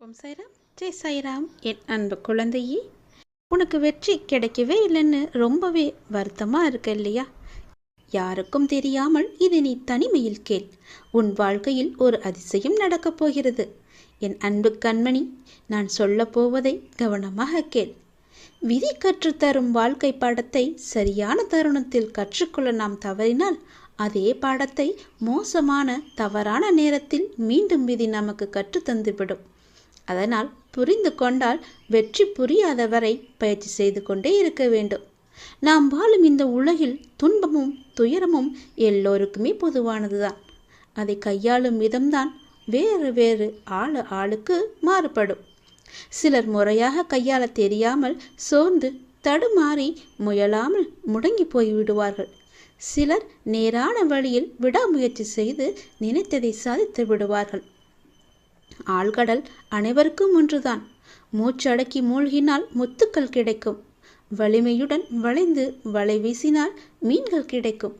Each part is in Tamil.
ஓம் சாய்ராம், ஜெய் சாய்ராம். என் அன்பு குழந்தையே, உனக்கு வெற்றி கிடைக்கவே இல்லைன்னு ரொம்பவே வருத்தமாக இருக்க இல்லையா? யாருக்கும் தெரியாமல் இது நீ தனிமையில் கேள். உன் வாழ்க்கையில் ஒரு அதிசயம் நடக்கப் போகிறது. என் அன்பு கண்மணி, நான் சொல்லப் போவதை கவனமாக கேள். விதி கற்றுத்தரும் வாழ்க்கை பாடத்தை சரியான தருணத்தில் கற்றுக்கொள்ள நாம் தவறினால் அதே பாடத்தை மோசமான தவறான நேரத்தில் மீண்டும் விதி நமக்கு கற்றுத்தந்துவிடும். அதனால் புரிந்து கொண்டால் வெற்றி புரியாதவரை பயிற்சி செய்து கொண்டே இருக்க வேண்டும். நாம் வாழும் இந்த உலகில் துன்பமும் துயரமும் எல்லோருக்குமே பொதுவானதுதான். அதை கையாளும் விதம்தான் வேறு வேறு ஆளுக்கு மாறுபடும். சிலர் முறையாக கையாள தெரியாமல் சோர்ந்து தடுமாறி முயலாமல் முடங்கி போய்விடுவார்கள். சிலர் நேரான வழியில் விடாமுயற்சி செய்து நினைத்ததை சாதித்து விடுவார்கள். ஆழ்கடல் அனைவருக்கும் ஒன்றுதான். மூச்சடக்கி மூழ்கினால் முத்துக்கள் கிடைக்கும். வலிமையுடன் வளைந்து வலை வீசினால் மீன்கள் கிடைக்கும்.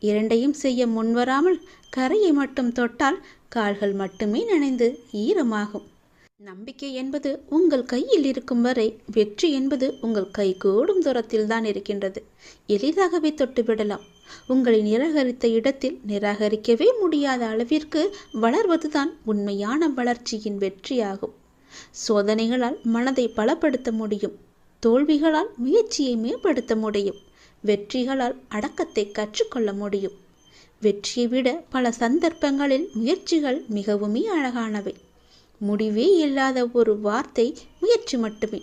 இரண்டையும் செய்ய முன்வராமல் கரையை மட்டும் தொட்டால் கால்கள் மட்டுமே நனைந்து ஈரமாகும். நம்பிக்கை என்பது உங்கள் கையில் இருக்கும் வரை வெற்றி என்பது உங்கள் கைகூடும் தூரத்தில் தான் இருக்கின்றது. எளிதாகவே தொட்டுவிடலாம். உங்களை நிராகரித்த இடத்தில் நிராகரிக்கவே முடியாத அளவிற்கு வளர்வதுதான் உண்மையான வளர்ச்சியின் வெற்றியாகும். சோதனைகளால் மனதை பலப்படுத்த முடியும். தோல்விகளால் முயற்சியை மேம்படுத்த முடியும். வெற்றிகளால் அடக்கத்தை கற்றுக்கொள்ள முடியும். வெற்றியை விட பல சந்தர்ப்பங்களில் முயற்சிகள் மிகவுமே அழகானவை. முடிவே இல்லாத ஒரு வார்த்தை முயற்சி மட்டுமே.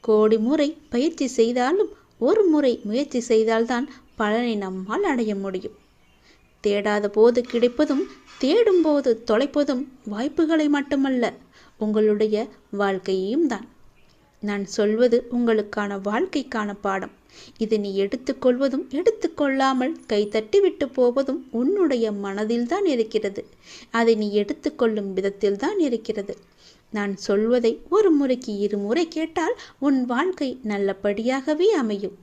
கோடி முறை பயிற்சி செய்தாலும் ஒரு முறை முயற்சி செய்தால்தான் பலனை நம்மால் அடைய முடியும். தேடாத போது கிடைப்பதும் தேடும் போது தொலைப்பதும் வாய்ப்புகளை மட்டுமல்ல, உங்களுடைய வாழ்க்கையையும் தான். நான் சொல்வது உங்களுக்கான வாழ்க்கைக்கான பாடம். இதை நீ எடுத்துக்கொள்வதும் எடுத்துக்கொள்ளாமல் கைத்தட்டி விட்டு போவதும் உன்னுடைய மனதில்தான் இருக்கிறது. அதை நீ எடுத்துக்கொள்ளும் விதத்தில்தான் இருக்கிறது. நான் சொல்வதை ஒரு முறைக்கு இருமுறை கேட்டால் உன் வாழ்க்கை நல்லபடியாகவே அமையும்.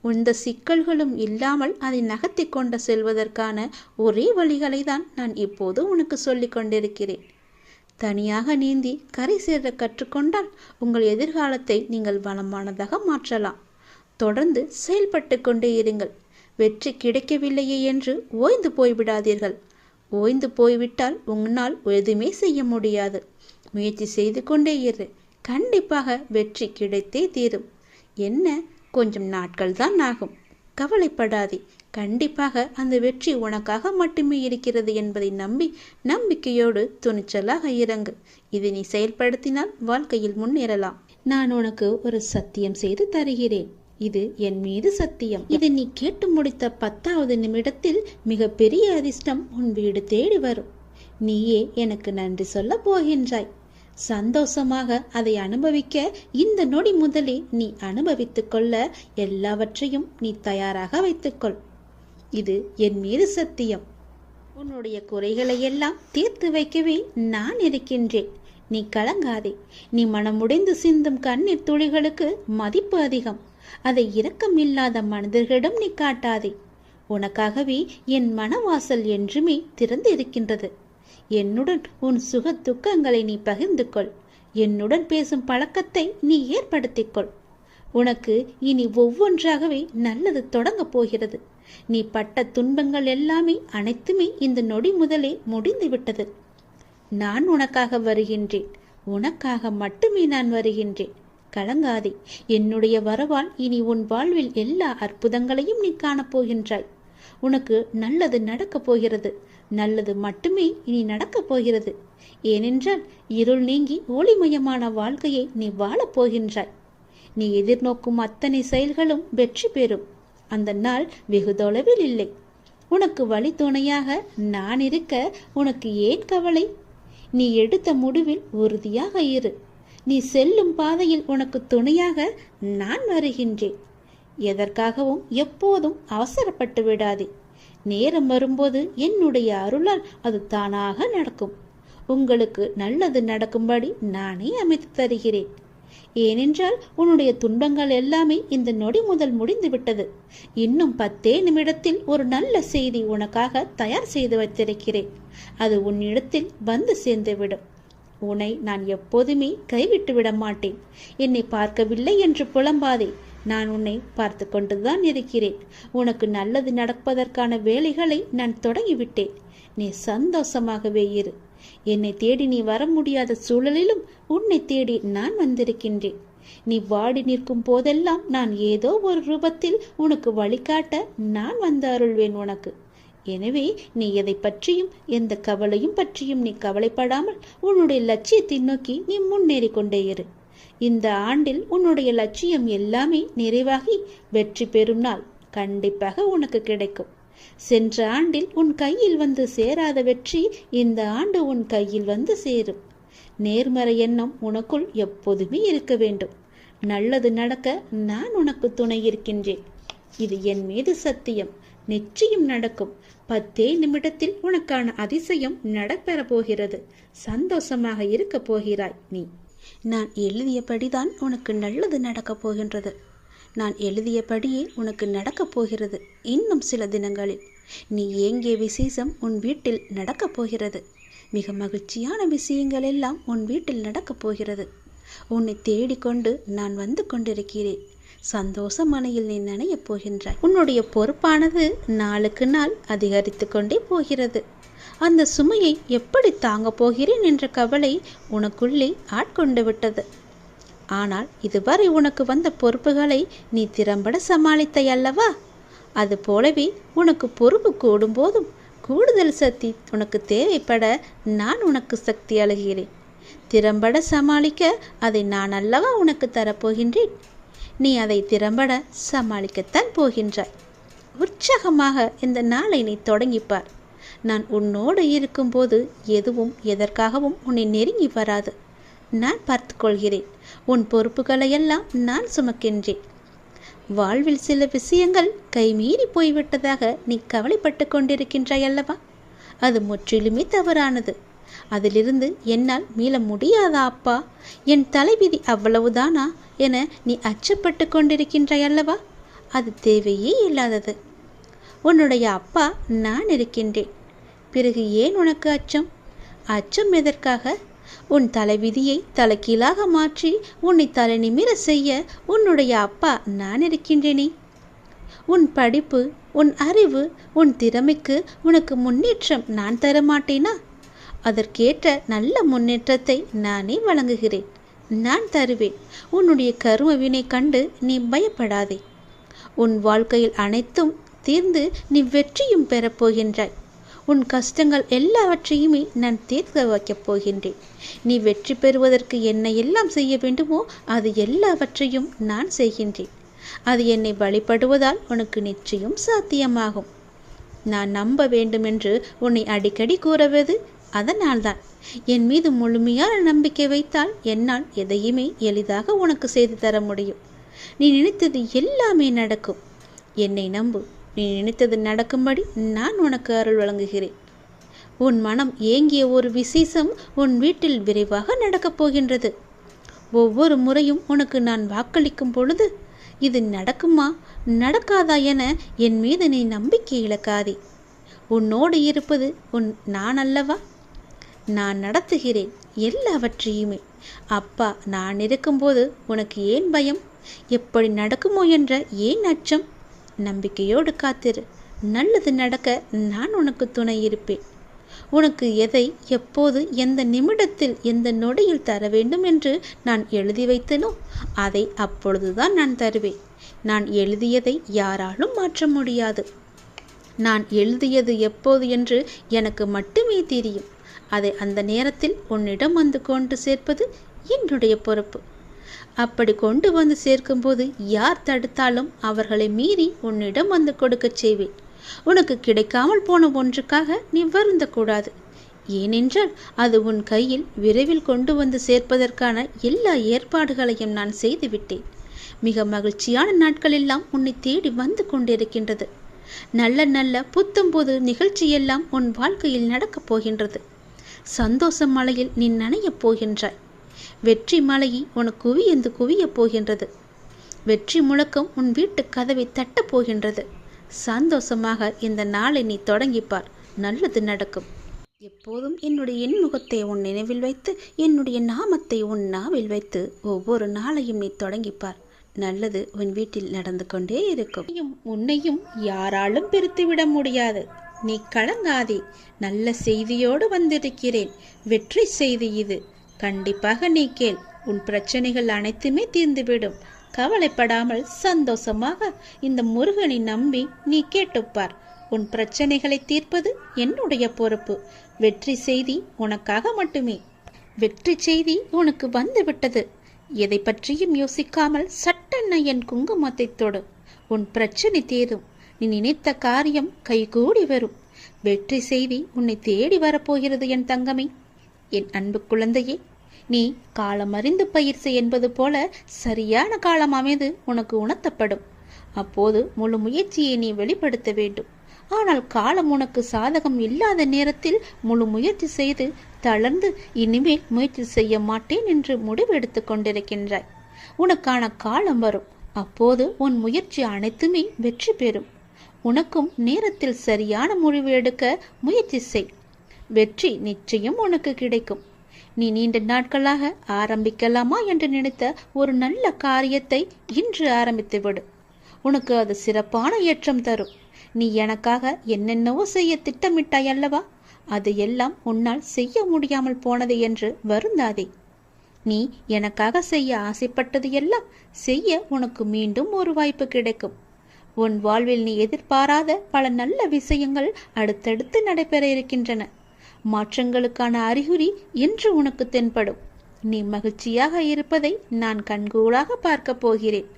இந்த சிக்கல்களும் இல்லாமல் அதை நகர்த்தி கொண்டு செல்வதற்கான ஒரே வழிகளை தான் நான் இப்போது உனக்கு சொல்லிக் கொண்டிருக்கிறேன். தனியாக நீந்தி கரை சேர கற்றுக்கொண்டால் உங்கள் எதிர்காலத்தை நீங்கள் வளமானதாக மாற்றலாம். தொடர்ந்து செயல்பட்டு கொண்டே இருங்கள். வெற்றி கிடைக்கவில்லையே என்று ஓய்ந்து போய்விடாதீர்கள். ஓய்ந்து போய்விட்டால் உன்னால் எதுவுமே செய்ய முடியாது. முயற்சி செய்து கொண்டே இரு. கண்டிப்பாக வெற்றி கிடைத்தே தீரும். என்ன, கொஞ்சம் நாட்கள் தான் ஆகும். கவலைப்படாதே. கண்டிப்பாக அந்த வெற்றி உனக்காக மட்டுமே இருக்கிறது என்பதை நம்பி நம்பிக்கையோடு துணிச்சலாக இறங்கு. இதை நீ செயல்படுத்தினால் வாழ்க்கையில் முன்னேறலாம். நான் உனக்கு ஒரு சத்தியம் செய்து தருகிறேன். இது என் மீது சத்தியம். இதை நீ கேட்டு முடித்த 10வது நிமிடத்தில் மிக பெரிய அதிர்ஷ்டம் உன் வீடு தேடி வரும். நீயே எனக்கு நன்றி சொல்ல போகின்றாய். சந்தோஷமாக அதை அனுபவிக்க இந்த நொடி முதலே நீ அனுபவித்துக் கொள்ள எல்லாவற்றையும் நீ தயாராக வைத்துக்கொள். இது என் மீது சத்தியம். உன்னுடைய குறைகளை எல்லாம் தீர்த்து வைக்கவே நான் இருக்கின்றேன். நீ கலங்காதே. நீ மனமுடைந்து சிந்தும் கண்ணீர் துளிகளுக்கு மதிப்பு அதிகம். அதை இரக்கமில்லாத மனிதர்களிடம் நீ காட்டாதே. உனக்காகவே என் மனவாசல் என்றுமே திறந்து இருக்கின்றது. என்னுடன் உன் சுக துக்கங்களை நீ பகிர்ந்து கொள். என்னுடன் பேசும் பழக்கத்தை நீ ஏற்படுத்திக்கொள். உனக்கு இனி ஒவ்வொன்றாகவே நல்லது தொடங்கப் போகிறது. நீ பட்ட துன்பங்கள் எல்லாமே அனைத்துமே இந்த நொடி முதலே முடிந்துவிட்டது. நான் உனக்காக வருகின்றேன். உனக்காக மட்டுமே நான் வருகின்றேன். கலங்காதே. என்னுடைய வரவால் இனி உன் வாழ்வில் எல்லா அற்புதங்களையும் நீ காணப்போகின்றாய். உனக்கு நல்லது நடக்கப் போகிறது. நல்லது மட்டுமே இனி நடக்கப் போகிறது. ஏனென்றால் இருள் நீங்கி ஒளிமயமான வாழ்க்கையை நீ வாழப் போகின்றாய். நீ எதிர்நோக்கும் அத்தனை செயல்களும் வெற்றி பெறும். அந்த நாள் வெகு தொலைவில் இல்லை. உனக்கு வழி துணையாக நான் இருக்க உனக்கு ஏன் கவலை? நீ எடுத்த முடிவில் உறுதியாக இரு. நீ செல்லும் பாதையில் உனக்கு துணையாக நான் வருகின்றேன். எதற்காகவும் எப்போதும் அவசரப்பட்டு விடாதே. நேரம் வரும்போது என்னுடைய அருளால் அது தானாக நடக்கும். உங்களுக்கு நல்லது நடக்கும்படி நானே அமைத்து தருகிறேன். ஏனென்றால் உன்னுடைய துன்பங்கள் எல்லாமே இந்த நொடி முதல் முடிந்துவிட்டது. இன்னும் 10 நிமிடத்தில் ஒரு நல்ல செய்தி உனக்காக தயார் செய்து வைத்திருக்கிறேன். அது உன்னிடத்தில் வந்து சேர்ந்துவிடும். உன்னை நான் எப்போதுமே கைவிட்டு விட மாட்டேன். என்னை பார்க்கவில்லை என்று புலம்பாதே. நான் உன்னை பார்த்து கொண்டுதான் இருக்கிறேன். உனக்கு நல்லது நடப்பதற்கான வேலைகளை நான் தொடங்கிவிட்டேன். நீ சந்தோஷமாகவே இரு. என்னை தேடி நீ வர முடியாத சூழலிலும் உன்னை தேடி நான் வந்திருக்கின்றேன். நீ வாடி நிற்கும் போதெல்லாம் நான் ஏதோ ஒரு ரூபத்தில் உனக்கு வழிகாட்ட நான் வந்து அருள்வேன் உனக்கு. எனவே நீ எதை பற்றியும் எந்த கவலையும் பற்றியும் நீ கவலைப்படாமல் உன்னுடைய லட்சியத்தை நோக்கி நீ முன்னேறி கொண்டே இரு. இந்த ஆண்டில் உன்னுடைய லட்சியம் எல்லாமே நிறைவாகி வெற்றி பெறும் நாள் கண்டிப்பாக உனக்கு கிடைக்கும். சென்ற ஆண்டில் உன் கையில் வந்து சேராத வெற்றி இந்த ஆண்டு உன் கையில் வந்து சேரும். நேர்மறை எண்ணம் உனக்குள் எப்போதுமே இருக்க வேண்டும். நல்லது நடக்க நான் உனக்கு துணை இருக்கின்றேன். இது என் மீது சத்தியம். நிச்சயம் நடக்கும். 10 நிமிடத்தில் உனக்கான அதிசயம் நடப்பெற போகிறது. சந்தோஷமாக இருக்க போகிறாய் நீ. நான் எழுதியபடிதான் உனக்கு நல்லது நடக்கப் போகின்றது. நான் எழுதியபடியே உனக்கு நடக்கப் போகிறது. இன்னும் சில தினங்களில் நீ ஏங்கிய விசேஷம் உன் வீட்டில் நடக்கப் போகிறது. மிக மகிழ்ச்சியான விஷயங்கள் எல்லாம் உன் வீட்டில் நடக்கப் போகிறது. உன்னை தேடிக்கொண்டு நான் வந்து கொண்டிருக்கிறேன். சந்தோஷ மனையில் நீ நனையப் போகின்றாய். உன்னுடைய பொறுப்பானது நாளுக்கு நாள் அதிகரித்து கொண்டே போகிறது. அந்த சுமையை எப்படி தாங்கப் போகிறேன் என்ற கவலை உனக்குள்ளே ஆட்கொண்டு விட்டது. ஆனால் இதுவரை உனக்கு வந்த பொறுப்புகளை நீ திறம்பட சமாளித்தாய் அல்லவா? அது போலவே உனக்கு பொறுப்பு கூடும் போதும் கூடுதல் சக்தி உனக்கு தேவைப்பட நான் உனக்கு சக்தி அளிக்கிறேன். திறம்பட சமாளிக்க அதை நான் அல்லவா உனக்கு தரப்போகின்றேன். நீ அதை திறம்பட சமாளிக்கத்தான் போகின்றாய். உற்சாகமாக இந்த நாளை நீ தொடங்கிப்பார். நான் உன்னோடு இருக்கும்போது எதுவும் எதற்காகவும் உன்னை நெருங்கி வராது. நான் பார்த்து கொள்கிறேன். உன் பொறுப்புகளையெல்லாம் நான் சுமக்கின்றேன். வாழ்வில் சில விஷயங்கள் கைமீறி போய்விட்டதாக நீ கவலைப்பட்டு கொண்டிருக்கின்றாய் அல்லவா? அது முற்றிலுமே தவறானது. அதிலிருந்து என்னால் மீள முடியாதா அப்பா? என் தலைவிதி அவ்வளவுதானா என நீ அச்சப்பட்டு கொண்டிருக்கின்றாய் அல்லவா? அது தேவையே இல்லாதது. உன்னுடைய அப்பா நான் இருக்கின்றேன். பிறகு ஏன் உனக்கு அச்சம்? அச்சம் எதற்காக? உன் தலைவிதியை தலைகீழாக மாற்றி உன்னை தலை நிமிர செய்ய உன்னுடைய அப்பா நான் இருக்கின்றேனே. உன் படிப்பு, உன் அறிவு, உன் திறமைக்கு உனக்கு முன்னேற்றம் நான் தரமாட்டேனா? அதற்கேற்ற நல்ல முன்னேற்றத்தை நானே வழங்குகிறேன். நான் தருவேன். உன்னுடைய கரும வினை கண்டு நீ பயப்படாதே. உன் வாழ்க்கையில் அனைத்தும் தீர்ந்து நீ வெற்றியும் பெறப்போகின்றாய். உன் கஷ்டங்கள் எல்லாவற்றையுமே நான் தீர்க்க வைக்கப் போகின்றேன். நீ வெற்றி பெறுவதற்கு என்ன எல்லாம் செய்ய வேண்டுமோ அது எல்லாவற்றையும் நான் செய்கின்றேன். அது என்னை வழிபடுவதால் உனக்கு நிச்சயம் சாத்தியமாகும். நான் நம்ப வேண்டுமென்று உன்னை அடிக்கடி கூறுவது அதனால்தான். என் மீது முழுமையான நம்பிக்கை வைத்தால் என்னால் எதையுமே எளிதாக உனக்கு செய்து தர முடியும். நீ நினைத்தது எல்லாமே நடக்கும். என்னை நம்பு. நீ நினைத்தது நடக்கும்படி நான் உனக்கு அருள் வழங்குகிறேன். உன் மனம் ஏங்கிய ஒரு விசேஷம் உன் வீட்டில் விரைவாக நடக்கப் போகின்றது. ஒவ்வொரு முறையும் உனக்கு நான் வாக்களிக்கும் பொழுது இது நடக்குமா நடக்காதா என என் மீது நீ நம்பிக்கை இழக்காதே. உன்னோடு இருப்பது நான் அல்லவா? நான் நடத்துகிறேன் எல்லாவற்றையுமே. அப்பா நான் இருக்கும்போது உனக்கு ஏன் பயம்? எப்படி நடக்குமோ என்ற ஏன் அச்சம்? நம்பிக்கையோடு காத்திரு. நல்லது நடக்க நான் உனக்கு துணை இருப்பேன். உனக்கு எதை எப்போது எந்த நிமிடத்தில் எந்த நொடியில் தர வேண்டும் என்று நான் எழுதி வைத்தனோ அதை அப்பொழுதுதான் நான் தருவேன். நான் எழுதியதை யாராலும் மாற்ற முடியாது. நான் எழுதியது எப்போது என்று எனக்கு மட்டுமே தெரியும். அதை அந்த நேரத்தில் உன்னிடம் வந்து கொண்டு சேர்ப்பது என்னுடைய பொறுப்பு. அப்படி கொண்டு வந்து சேர்க்கும்போது யார் தடுத்தாலும் அவர்களை மீறி உன்னிடம் வந்து கொடுக்கச் செய்வேன். உனக்கு கிடைக்காமல் போன ஒன்றுக்காக நீ வருந்தக்கூடாது. ஏனென்றால் அது உன் கையில் விரைவில் கொண்டு வந்து சேர்ப்பதற்கான எல்லா ஏற்பாடுகளையும் நான் செய்துவிட்டேன். மிக மகிழ்ச்சியான நாட்களெல்லாம் உன்னை தேடி வந்து கொண்டிருக்கின்றது. நல்ல நல்ல புத்தம்போது நிகழ்ச்சியெல்லாம் உன் வாழ்க்கையில் நடக்கப் போகின்றது. சந்தோஷ மலையில் நீ நனையப் போகின்றாய். வெற்றி மலையை உனக்கு குவியந்து குவியப் போகின்றது. வெற்றி முழக்கம் உன் வீட்டு கதவை தட்டப் போகின்றது. சந்தோஷமாக இந்த நாளை நீ தொடங்கிப்பார். நல்லது நடக்கும். எப்போதும் என்னுடைய இன்முகத்தை உன் நினைவில் வைத்து என்னுடைய நாமத்தை உன் நாவில் வைத்து ஒவ்வொரு நாளையும் நீ தொடங்கிப்பார். நல்லது உன் வீட்டில் நடந்து கொண்டே இருக்கும். உன்னையும் யாராலும் பிரித்துவிட முடியாது. நீ கலங்காதே. நல்ல செய்தியோடு வந்திருக்கிறேன். வெற்றி செய்தி இது. கண்டிப்பாக நீ கேள். உன் பிரச்சனைகள் அனைத்துமே தீர்ந்துவிடும். கவலைப்படாமல் சந்தோஷமாக இந்த முருகனை நம்பி நீ கேட்டுப்பார். உன் பிரச்சனைகளை தீர்ப்பது என்னுடைய பொறுப்பு. வெற்றி செய்தி உனக்காக மட்டுமே. வெற்றி செய்தி உனக்கு வந்துவிட்டது. எதை பற்றியும் யோசிக்காமல் சட்டென்ன என் குங்குமத்தை தொடு. உன் பிரச்சனை தீரும். நீ நினைத்த காரியம் கைகூடி வரும். வெற்றி செய்தி உன்னை தேடி வரப்போகிறது என் தங்கமே. என் அன்பு குழந்தையே, நீ காலம் அறிந்து பயிர் செய் என்பது போல சரியான காலம் அமைந்து உனக்கு உணர்த்தப்படும். அப்போது முழு முயற்சியை நீ வெளிப்படுத்த வேண்டும். ஆனால் காலம் உனக்கு சாதகம் இல்லாத நேரத்தில் முழு முயற்சி செய்து தளர்ந்து இனிமேல் முயற்சி செய்ய மாட்டேன் என்று முடிவெடுத்து கொண்டிருக்கின்றாய். உனக்கான காலம் வரும். அப்போது உன் முயற்சி அனைத்துமே வெற்றி பெறும். உனக்கும் நேரத்தில் சரியான முடிவு எடுக்க முயற்சி செய். வெற்றி நிச்சயம் உனக்கு கிடைக்கும். நீ நீண்ட நாட்களாக ஆரம்பிக்கலாமா என்று நினைத்த ஒரு நல்ல காரியத்தை இன்று ஆரம்பித்து விடு. உனக்கு அது சிறப்பான ஏற்றம் தரும். நீ எனக்காக என்னென்னவோ செய்ய திட்டமிட்டாய் அல்லவா? அது எல்லாம் உன்னால் செய்ய முடியாமல் போனது என்று வருந்தாதே. நீ எனக்காக செய்ய ஆசைப்பட்டது எல்லாம் செய்ய உனக்கு மீண்டும் ஒரு வாய்ப்பு கிடைக்கும். உன் வாழ்வில் நீ எதிர்பாராத பல நல்ல விஷயங்கள் அடுத்தடுத்து நடைபெற இருக்கின்றன. மாற்றங்களுக்கான அறிகுறி இன்று உனக்கு தென்படும். நீ மகிழ்ச்சியாக இருப்பதை நான் கண்கூடாக பார்க்க போகிறேன்.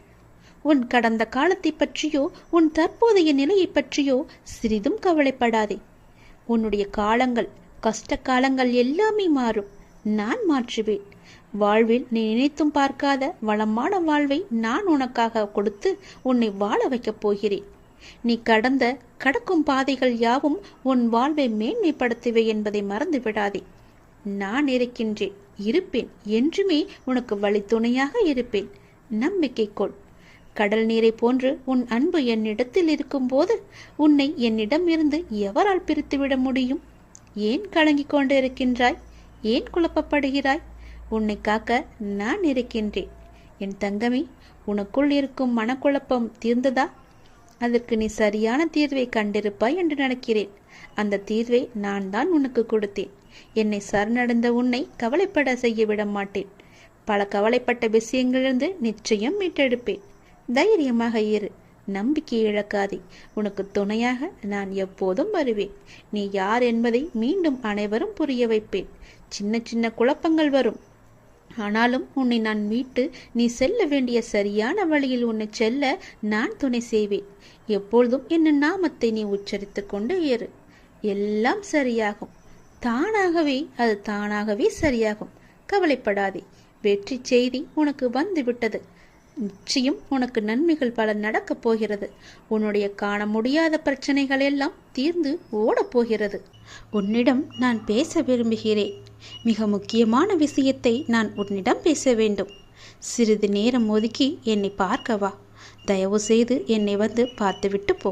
உன் கடந்த காலத்தை பற்றியோ உன் தற்போதைய நிலையை பற்றியோ சிறிதும் கவலைப்படாதே. உன்னுடைய காலங்கள், கஷ்ட காலங்கள் எல்லாமே மாறும். நான் மாற்றுவேன். வாழ்வில் நீ நினைத்தும் பார்க்காத வளமான வாழ்வை நான் உனக்காக கொடுத்து உன்னை வாழ வைக்கப் போகிறேன். நீ கடக்கும் பாதைகள் யாவும் உன் வாழ்வை மேன்மைப்படுத்துவே என்பதை மறந்து விடாதே. நான் இருக்கின்றேன், இருப்பேன். என்றுமே உனக்கு வழித்துணையாக இருப்பேன். நம்பிக்கை கொள். கடல் நீரை போன்று உன் அன்பு என்னிடத்தில் இருக்கும்போது உன்னை என்னிடம் இருந்து எவரால் பிரித்துவிட முடியும்? ஏன் கலங்கிக் கொண்டு இருக்கின்றாய்? ஏன் குழப்பப்படுகிறாய்? உன்னை காக்க நான் இருக்கின்றேன். என் தங்கமே, உனக்குள் இருக்கும் மனக்குழப்பம் தீர்ந்ததா? அதற்கு நீ சரியான தீர்வை கண்டிருப்பாய் என்று நினைக்கிறேன். அந்த தீர்வை நான் தான் உனக்கு கொடுத்தேன். என்னை சரணடைந்த உன்னை கவலைப்பட செய்ய விட மாட்டேன். பல கவலைப்பட்ட விஷயங்களிலிருந்து நிச்சயம் மீட்டெடுப்பேன். தைரியமாக இரு. நம்பிக்கை இழக்காதே. உனக்கு துணையாக நான் எப்போதும் வருவேன். நீ யார் என்பதை மீண்டும் அனைவரும் புரிய வைப்பேன். சின்ன சின்ன குழப்பங்கள் வரும். ஆனாலும் உன்னை நான் மீட்டு நீ செல்ல வேண்டிய சரியான வழியில் உன்னை செல்ல நான் துணை செய்வேன். எப்பொழுதும் என் நாமத்தை நீ உச்சரித்து கொண்டு ஏறு. எல்லாம் சரியாகும். அது தானாகவே சரியாகும். கவலைப்படாதே. வெற்றி செய்தி உனக்கு வந்துவிட்டது. நிச்சயம் உனக்கு நன்மைகள் பல நடக்கப் போகிறது. உன்னுடைய காண முடியாத பிரச்சனைகள் எல்லாம் தீர்ந்து ஓடப் போகிறது. உன்னிடம் நான் பேச விரும்புகிறேன். மிக முக்கியமான விஷயத்தை நான் உன்னிடம் பேச வேண்டும். சிறிது நேரம் ஒதுக்கி என்னை பார்க்கவா. தயவு செய்து என்னை வந்து பார்த்துவிட்டு போ.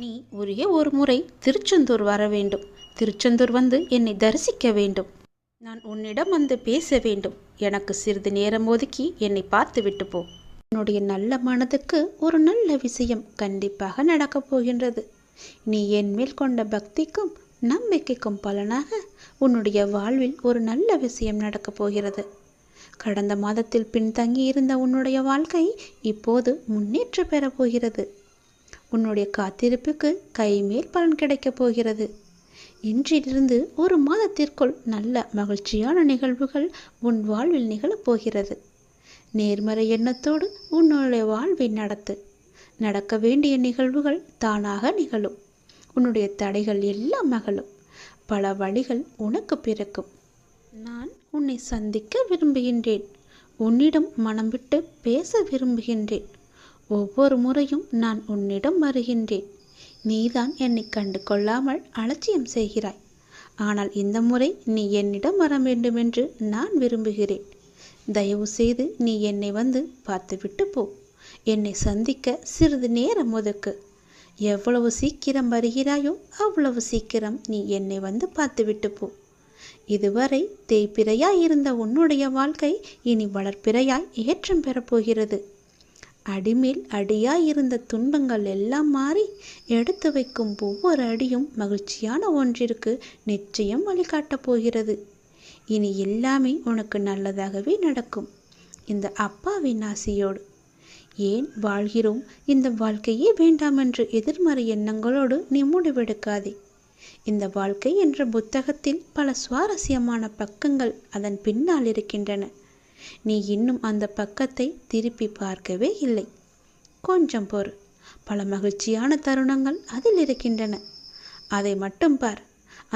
நீ ஒரே ஒரு முறை திருச்செந்தூர் வர வேண்டும். திருச்செந்தூர் வந்து என்னை தரிசிக்க வேண்டும். நான் உன்னிடம் வந்து பேச வேண்டும். எனக்கு சிறிது நேரம் ஒதுக்கி என்னை பார்த்துவிட்டு போ. உன்னுடைய நல்ல மனதுக்கு ஒரு நல்ல விஷயம் கண்டிப்பாக நடக்கப் போகின்றது. நீ என் மேல் கொண்ட பக்திக்கும் நம்பிக்கைக்கும் பலனாக உன்னுடைய வாழ்வில் ஒரு நல்ல விஷயம் நடக்கப் போகிறது. கடந்த மாதத்தில் பின்தங்கி இருந்த உன்னுடைய வாழ்க்கை இப்போது முன்னேற்ற பெறப் போகிறது. உன்னுடைய காத்திருப்புக்கு கைமேல் பலன் கிடைக்கப் போகிறது. இன்றிலிருந்து ஒரு மாதத்திற்குள் நல்ல மகிழ்ச்சியான நிகழ்வுகள் உன் வாழ்வில் நிகழப்போகிறது. நேர்மறை எண்ணத்தோடு உன்னுடைய வாழ்வை நடத்து. நடக்க வேண்டிய நிகழ்வுகள் தானாக நிகழும். உன்னுடைய தடைகள் எல்லாம் அகலும். பல வழிகள் உனக்கு பிறக்கும். நான் உன்னை சந்திக்க விரும்புகின்றேன். உன்னிடம் மனம் விட்டு பேச விரும்புகின்றேன். ஒவ்வொரு முறையும் நான் உன்னிடம் வருகின்றேன். நீதான் என்னை கண்டு கொள்ளாமல் அலட்சியம் செய்கிறாய். ஆனால் இந்த முறை நீ என்னிடம் வர வேண்டும் என்று நான் விரும்புகிறேன். தயவு செய்து நீ என்னை வந்து பார்த்துவிட்டு போ. என்னை சந்திக்க சிறிது நேரம் ஒதுக்கு. எவ்வளவு சீக்கிரம் வருகிறாயோ அவ்வளவு சீக்கிரம் நீ என்னை வந்து பார்த்துவிட்டு போ. இதுவரை தேய்பிறையாய் இருந்த உன்னுடைய வாழ்க்கை இனி வளர்ப்பிறையாய் ஏற்றம் பெறப்போகிறது. அடிமேல் அடியாய் இருந்த துன்பங்கள் எல்லாம் மாறி எடுத்து வைக்கும் ஒவ்வொரு அடியும் மகிழ்ச்சியான ஒன்றிற்கு நிச்சயம் வழிகாட்டப் போகிறது. இனி எல்லாமே உனக்கு நல்லதாகவே நடக்கும், இந்த அப்பாவின் ஆசையோடு. ஏன் வாழ்கிறோம், இந்த வாழ்க்கையே வேண்டாம் என்று எதிர்மறை எண்ணங்களோடு நீ முடிவெடுக்காதே. இந்த வாழ்க்கை என்ற புத்தகத்தில் பல சுவாரஸ்யமான பக்கங்கள் அதன் பின்னால் இருக்கின்றன. நீ இன்னும் அந்த பக்கத்தை திருப்பி பார்க்கவே இல்லை. கொஞ்சம் பொறு, பல மகிழ்ச்சியான தருணங்கள் அதில் இருக்கின்றன. அதை மட்டும் பார்.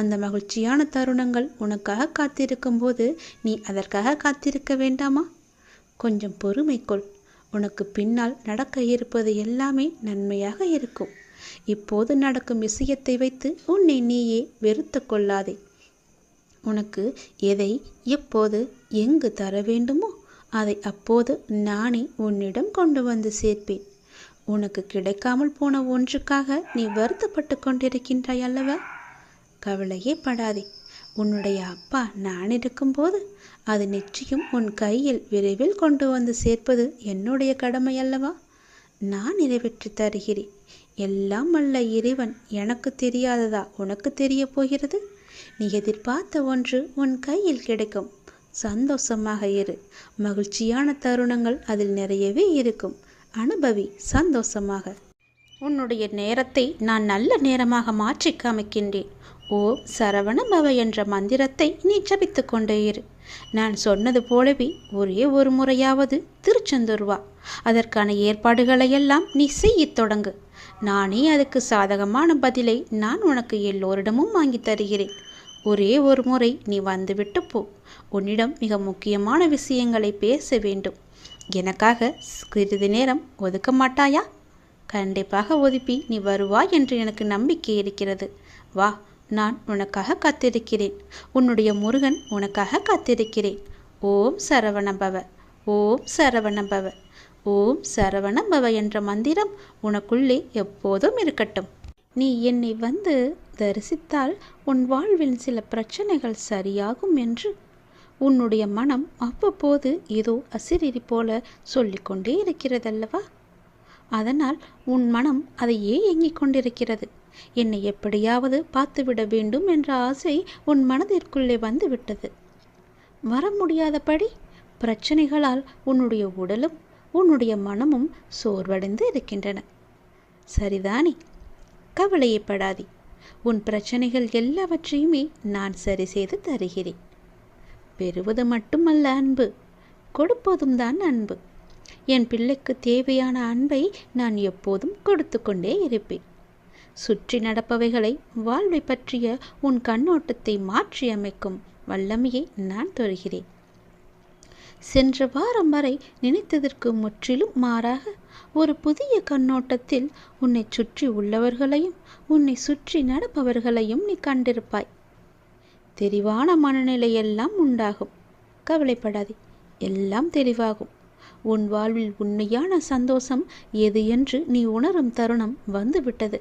அந்த மகிழ்ச்சியான தருணங்கள் உனக்காக காத்திருக்கும் போது நீ அதற்காக காத்திருக்க வேண்டாமா? கொஞ்சம் பொறுமை கொள். உனக்கு பின்னால் நடக்க இருப்பது எல்லாமே நன்மையாக இருக்கும். இப்போது நடக்கும் விஷயத்தை வைத்து உன்னை நீயே வெறுத்து கொள்ளாதே. உனக்கு எதை எப்போது எங்கு தர வேண்டுமோ அதை அப்போது நானே உன்னிடம் கொண்டு வந்து சேர்ப்பேன். உனக்கு கிடைக்காமல் போன ஒன்றுக்காக நீ வருத்தப்பட்டு கொண்டிருக்கின்றாய் அல்லவா? கவலையே படாதே. உன்னுடைய அப்பா நான் இருக்கும்போது அது நிச்சயம் உன் கையில் விரைவில் கொண்டு வந்து சேர்ப்பது என்னுடைய கடமை அல்லவா? நான் நிறைவேற்றி தருகிறேன். எல்லாம் வல்ல இறைவன் எனக்கு தெரியாததா உனக்கு தெரிய போகிறது? நீ எதிர்பார்த்த ஒன்று உன் கையில் கிடைக்கும். சந்தோஷமாக இரு. மகிழ்ச்சியான தருணங்கள் அதில் நிறையவே இருக்கும். அனுபவி சந்தோஷமாக. உன்னுடைய நேரத்தை நான் நல்ல நேரமாக மாற்றி காமிக்கின்றேன். ஓம் சரவண பவ என்ற மந்திரத்தை நீ ஜபித்து கொண்டே இரு. நான் சொன்னது போலவே ஒரே ஒரு முறையாவது திருச்செந்தூர் வா. அதற்கான ஏற்பாடுகளையெல்லாம் நீ செய்யத் தொடங்கு. நானே அதுக்கு சாதகமான பதிலை நான் உனக்கு எல்லோரிடமும் வாங்கி தருகிறேன். ஒரே ஒரு முறை நீ வந்துவிட்டு போ. உன்னிடம் மிக முக்கியமான விஷயங்களை பேச வேண்டும். எனக்காக சிறிது நேரம் ஒதுக்க மாட்டாயா? கண்டிப்பாக ஒதுப்பி நீ வருவாய் என்று எனக்கு நம்பிக்கை இருக்கிறது. வா, நான் உனக்காக காத்திருக்கிறேன். உன்னுடைய முருகன் உனக்காக காத்திருக்கிறேன். ஓம் சரவணபவ, ஓம் சரவணபவ, ஓம் சரவணபவ என்ற மந்திரம் உனக்குள்ளே எப்போதும் இருக்கட்டும். நீ என்னை வந்து தரிசித்தால் உன் வாழ்வில் சில பிரச்சனைகள் சரியாகும் என்று உன்னுடைய மனம் அவ்வப்போது ஏதோ அசிரிரி போல சொல்லிக்கொண்டே இருக்கிறதல்லவா? அதனால் உன் மனம் அதையே ஏங்கிக் கொண்டிருக்கிறது. என்னை எப்படியாவது பார்த்துவிட வேண்டும் என்ற ஆசை உன் மனதிற்குள்ளே வந்து விட்டது. வர முடியாதபடி பிரச்சனைகளால் உன்னுடைய உடலும் உன்னுடைய மனமும் சோர்வடைந்து இருக்கின்றன. சரிதானே? கவலையப்படாதே. உன் பிரச்சனைகள் எல்லாவற்றையுமே நான் சரி செய்து தருகிறேன். பெறுவது மட்டுமல்ல அன்பு, கொடுப்பதும் தான் அன்பு. என் பிள்ளைக்கு தேவையான அன்பை நான் எப்போதும் கொடுத்து கொண்டே இருப்பேன். சுற்றி நடப்பவைகளை வாழ்வை பற்றிய உன் கண்ணோட்டத்தை மாற்றி அமைக்கும் வல்லமையை நான் தருகிறேன். சென்ற வாரம் வரை நினைத்ததற்கு முற்றிலும் மாறாக ஒரு புதிய கண்ணோட்டத்தில் உன்னை சுற்றி உள்ளவர்களையும் உன்னை சுற்றி நடப்பவர்களையும் நீ கண்டிருப்பாய். தெளிவான மனநிலையெல்லாம் உண்டாகும். கவலைப்படாதே, எல்லாம் தெளிவாகும். உன் வாழ்வில் உண்மையான சந்தோஷம் எது என்று நீ உணரும் தருணம் வந்துவிட்டது.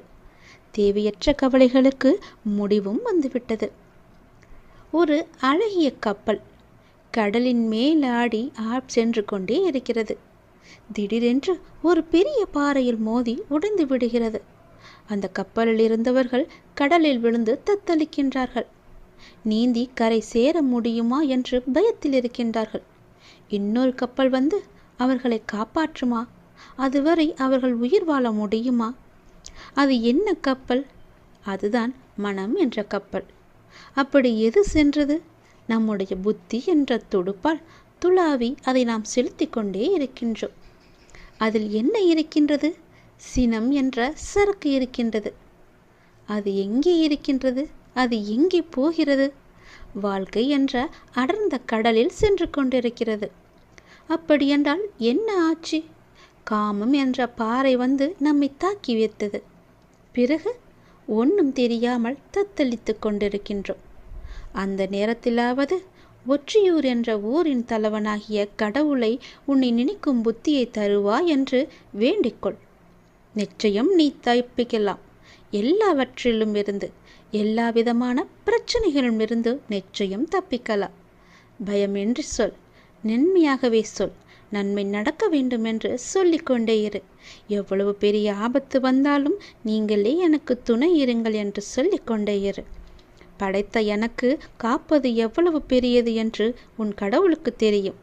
தேவையற்ற கவலைகளுக்கு முடிவும் வந்துவிட்டது. ஒரு அழகிய கப்பல் கடலின் மேலாடி சென்று கொண்டே இருக்கிறது. திடீரென்று ஒரு பெரிய பாறையில் மோதி உடைந்து விடுகிறது. அந்த கப்பலில் இருந்தவர்கள் கடலில் விழுந்து தத்தளிக்கின்றார்கள். நீந்தி கரை சேர முடியுமா என்று பயத்தில் இருக்கின்றார்கள். இன்னொரு கப்பல் வந்து அவர்களை காப்பாற்றுமா? அதுவரை அவர்கள் உயிர் வாழ முடியுமா? அது என்ன கப்பல்? அதுதான் மனம் என்ற கப்பல். அப்படி எது சென்றது? நம்முடைய புத்தி என்ற துடுப்பால் துளாவி அதை நாம் செலுத்தி கொண்டே இருக்கின்றோம். அதில் என்ன இருக்கின்றது? சினம் என்ற சரக்கு இருக்கின்றது. அது எங்கே இருக்கின்றது? அது எங்கே போகிறது? வாழ்க்கை என்ற அடர்ந்த கடலில் சென்று கொண்டிருக்கிறது. அப்படியென்றால் என்ன ஆச்சு? காமம் என்ற பாறை வந்து நம்மை தாக்கி வைத்தது. பிறகு ஒன்றும் தெரியாமல் தத்தளித்து கொண்டிருக்கின்றோம். அந்த நேரத்திலாவது ஒற்றியூர் என்ற ஊரின் தலைவனாகிய கடவுளை உன்னை நினைக்கும் புத்தியை தருவா என்று வேண்டிக்கொள். நிச்சயம் நீ தப்பிக்கலாம். எல்லாவற்றிலும் இருந்து, எல்லா விதமான பிரச்சனைகளிலும் இருந்து நிச்சயம் தப்பிக்கலாம். பயமின்றி சொல், நன்மையாகவே சொல். நன்மை நடக்க வேண்டும் என்று சொல்லிக்கொண்டே இரு. எவ்வளவு பெரிய ஆபத்து வந்தாலும் நீங்களே எனக்கு துணை இருங்கள் என்று சொல்லிக்கொண்டே இரு. படைத்த எனக்கு காப்பது எவ்வளவு பெரியது என்று உன் கடவுளுக்கு தெரியும்.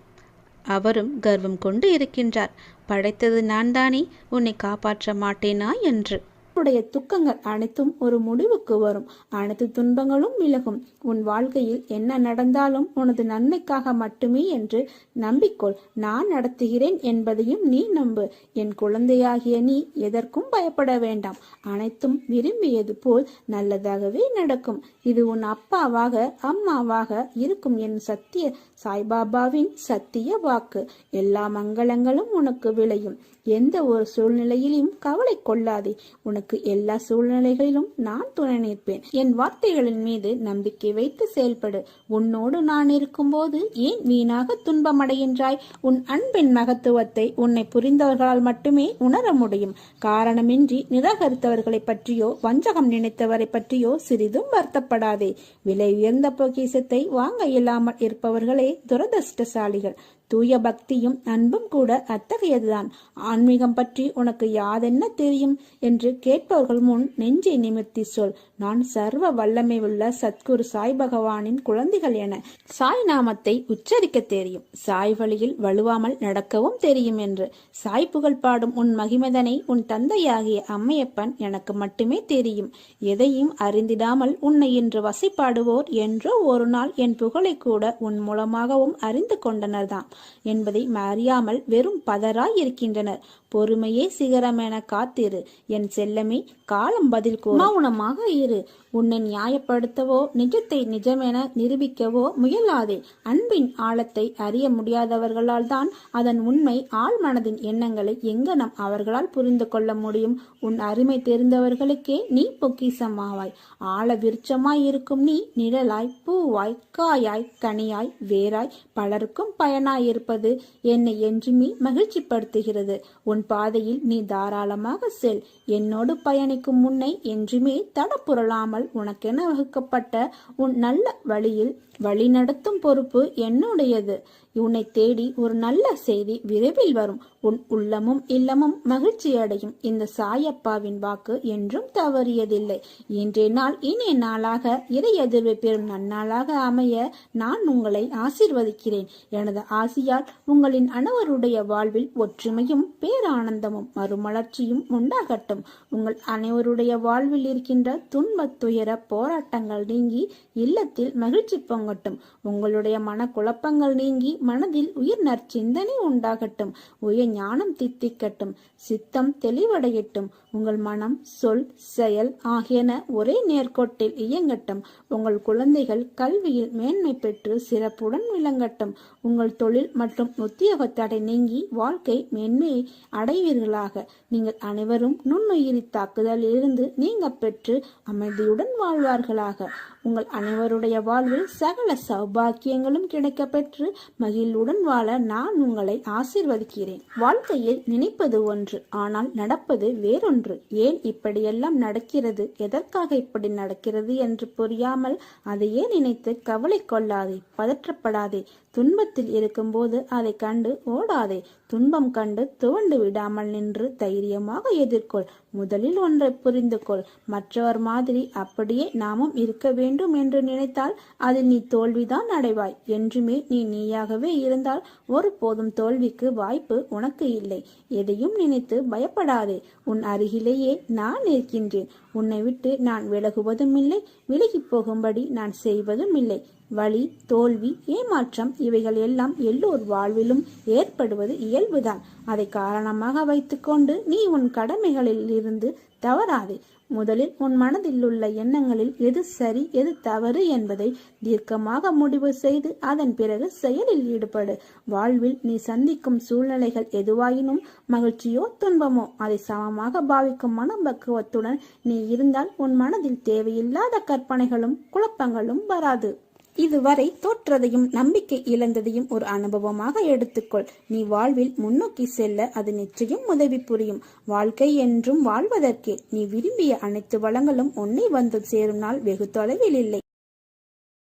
அவரும் கர்வம் கொண்டு இருக்கின்றார். படைத்தது நான் தானே, உன்னை காப்பாற்ற மாட்டேனா என்று. உன்னுடைய துக்கங்கள் அனைத்தும் ஒரு முடிவுக்கு வரும். அனைத்து துன்பங்களும் விலகும். உன் வாழ்க்கையில் என்ன நடந்தாலும் உனது நன்மைக்காக மட்டுமே என்று நம்பிக்கொள். நான் நடத்துகிறேன் என்பதையும் நீ நம்பு. என் குழந்தையாகிய நீ எதற்கும் பயப்பட வேண்டாம். அனைத்தும் விரும்பியது போல் நல்லதாகவே நடக்கும். இது உன் அப்பாவாக அம்மாவாக இருக்கும் என் சத்திய சாய்பாபாவின் சத்திய வாக்கு. எல்லா மங்களங்களும் உனக்கு விளையும். எந்த ஒரு சூழ்நிலையிலும் கவலை கொள்ளாதே. உனக்கு எல்லா சூழ்நிலைகளிலும் நான் துணை நிற்பேன். என் வார்த்தைகளின் மீது நம்பிக்கை வைத்து செயல்படு. உன்னோடு நான் இருக்கும்போது ஏன் வீணாக துன்பமடைகின்றாய்? உன் அன்பின் மகத்துவத்தை உன்னை புரிந்தவர்களால் மட்டுமே உணர முடியும். காரணமின்றி நிராகரித்தவர்களை பற்றியோ வஞ்சகம் நினைத்தவரை பற்றியோ சிறிதும் வருத்தப்படாதே. விலை உயர்ந்த பொக்கிஷத்தை வாங்க இயலாமல் இருப்பவர்களே துரதிர்ஷ்டசாலிகள். தூய பக்தியும் அன்பும் கூட அத்தகையதுதான். ஆன்மீகம் பற்றி உனக்கு யாதென்ன தெரியும் என்று கேட்பவர்கள் முன் நெஞ்சை நிமிர்த்தி சொல். நான் சர்வ வல்லமை உள்ள சத்குரு சாய் பகவானின் குழந்தைகள் என. சாய் நாமத்தை உச்சரிக்க தெரியும், சாய் வழியில் வலுவாமல் நடக்கவும் தெரியும் என்று. சாய் புகழ் பாடும் உன் மகிமதனை உன் தந்தையாகிய அம்மையப்பன் எனக்கு மட்டுமே தெரியும். எதையும் அறிந்திடாமல் உன்னை இன்று வசைப்பாடுவோர் என்றோ ஒரு நாள் என் புகழை கூட உன் மூலமாகவும் அறிந்து கொண்டனர்தான் என்பதை அறியாமல் வெறும் பதராய் இருக்கின்றனர். பொறுமையே சிகரம் என காத்திரு என் செல்லமே. காலம் பதில் கூறு. மௌனமாக இரு. உன்னை நியாயப்படுத்தவோ நிஜத்தை நிஜமென நிரூபிக்கவோ முயலாதே. அன்பின் ஆழத்தை அறிய முடியாதவர்களால் தான் அதன் உண்மை ஆழ் மனதின் எண்ணங்களை எங்கனம் அவர்களால் புரிந்து கொள்ள முடியும்? உன் அருமை தெரிந்தவர்களுக்கே நீ பொக்கிசமாவாய். ஆழ விருட்சமாய் இருக்கும் நீ நிழலாய், பூவாய், காயாய், கனியாய், வேராய் பலருக்கும் பயனாய் இருப்பது என்னை என்றுமே மகிழ்ச்சிப்படுத்துகிறது. உன் பாதையில் நீ தாராளமாக செல். என்னோடு பயணிக்கும் முன்னை என்றுமே தடப்புரளாமல் உனக்கென வகுக்கப்பட்ட உன் நல்ல வழியில் வழிநடத்தும் பொறுப்பு என்னுடையது. உன்னை தேடி ஒரு நல்ல செய்தி விரைவில் வரும். உன் உள்ளமும் இல்லமும் மகிழ்ச்சி அடையும். இந்த சாயப்பாவின் வாக்கு என்றும் தவறியதில்லை. இன்றைய நாள் இனிய நாளாக இறை எதிர்வை பெறும் நன்னாளாக அமைய நான் உங்களை ஆசீர்வதிக்கிறேன். எனது ஆசியால் உங்களின் அனைவருடைய வாழ்வில் ஒற்றுமையும் பேரானந்தமும் மறுமலர்ச்சியும் உண்டாகட்டும். உங்கள் அனைவருடைய வாழ்வில் இருக்கின்ற துன்ப துயர போராட்டங்கள் நீங்கி இல்லத்தில் மகிழ்ச்சி பொங்கட்டும். உங்களுடைய மனக்குழப்பங்கள் நீங்கி மனதில் உயிர் நற்சிந்தனை உண்டாகட்டும். உயர் ஞானம் தித்திக்கட்டும். சித்தம் தெளிவடையட்டும். உங்கள் மனம், சொல், செயல் ஆகியன ஒரே நேர்கோட்டில் இயங்கட்டும். உங்கள் குழந்தைகள் கல்வியில் மேன்மை பெற்று சிறப்புடன் விளங்கட்டும். உங்கள் தொழில் மற்றும் உத்தியோக தடை நீங்கி வாழ்க்கை மேன்மையை அடைவீர்களாக. நீங்கள் அனைவரும் நுண்ணுயிரி தாக்குதலில் இருந்து நீங்க பெற்று அமைதியுடன் வாழ்வார்களாக. உங்கள் அனைவருடைய வாழ்வில் சகல சௌபாக்கியங்களும் கிடைக்க பெற்று மகிழ்வுடன் வாழ நான் உங்களை ஆசீர்வதிக்கிறேன். வாழ்க்கையில் நினைப்பது ஒன்று, ஆனால் நடப்பது வேறொன்று. ஏன் இப்படியெல்லாம் நடக்கிறது, எதற்காக இப்படி நடக்கிறது என்று புரியாமல் அதையே நினைத்து கவலை கொள்ளாதே, பதற்றப்படாதே. துன்பத்தில் இருக்கும்போது அதை கண்டு ஓடாதே. துன்பம் கண்டு துவண்டு விடாமல் நின்று தைரியமாக எதிர்கொள். முதலில் ஒன்றை புரிந்து கொள். மற்றவர் மாதிரி அப்படியே நாமும் இருக்க வேண்டும் என்று நினைத்தால் அதில் நீ தோல்விதான் அடைவாய். என்றுமே நீ நீயாகவே இருந்தால் ஒருபோதும் தோல்விக்கு வாய்ப்பு உனக்கு இல்லை. எதையும் நினைத்து பயப்படாதே. உன் அருகிலேயே நான் இருக்கின்றேன். உன்னை விட்டு நான் விலகுவதும் இல்லை, விலகி போகும்படி நான் செய்வதும் இல்லை. வலி, தோல்வி, ஏமாற்றம் இவைகள் எல்லாம் எல்லோர் வாழ்விலும் ஏற்படுவது இயல்புதான். அதை காரணமாக வைத்துக்கொண்டு நீ உன் கடமைகளில் இருந்து தவறாதே. முதலில் உன் மனதில் உள்ள எண்ணங்களில் எது சரி எது தவறு என்பதை தீர்க்கமாக முடிவு செய்து அதன் பிறகு செயலில் ஈடுபடு. வாழ்வில் நீ சந்திக்கும் சூழ்நிலைகள் எதுவாயினும் மகிழ்ச்சியோ துன்பமோ அதை சமமாக பாவிக்கும் மனப்பக்குவத்துடன் நீ இருந்தால் உன் மனதில் தேவையில்லாத கற்பனைகளும் குழப்பங்களும் வராது. இதுவரை தோற்றதையும் நம்பிக்கை இழந்ததையும் ஒரு அனுபவமாக எடுத்துக்கொள். நீ வாழ்வில் முன்னோக்கி செல்ல அது நிச்சயம் உதவி புரியும். வாழ்க்கை என்றும் வாழ்வதற்கே. நீ விரும்பிய அனைத்து வளங்களும் உன்னை வந்து சேரும் நாள் வெகு தொலைவில் இல்லை.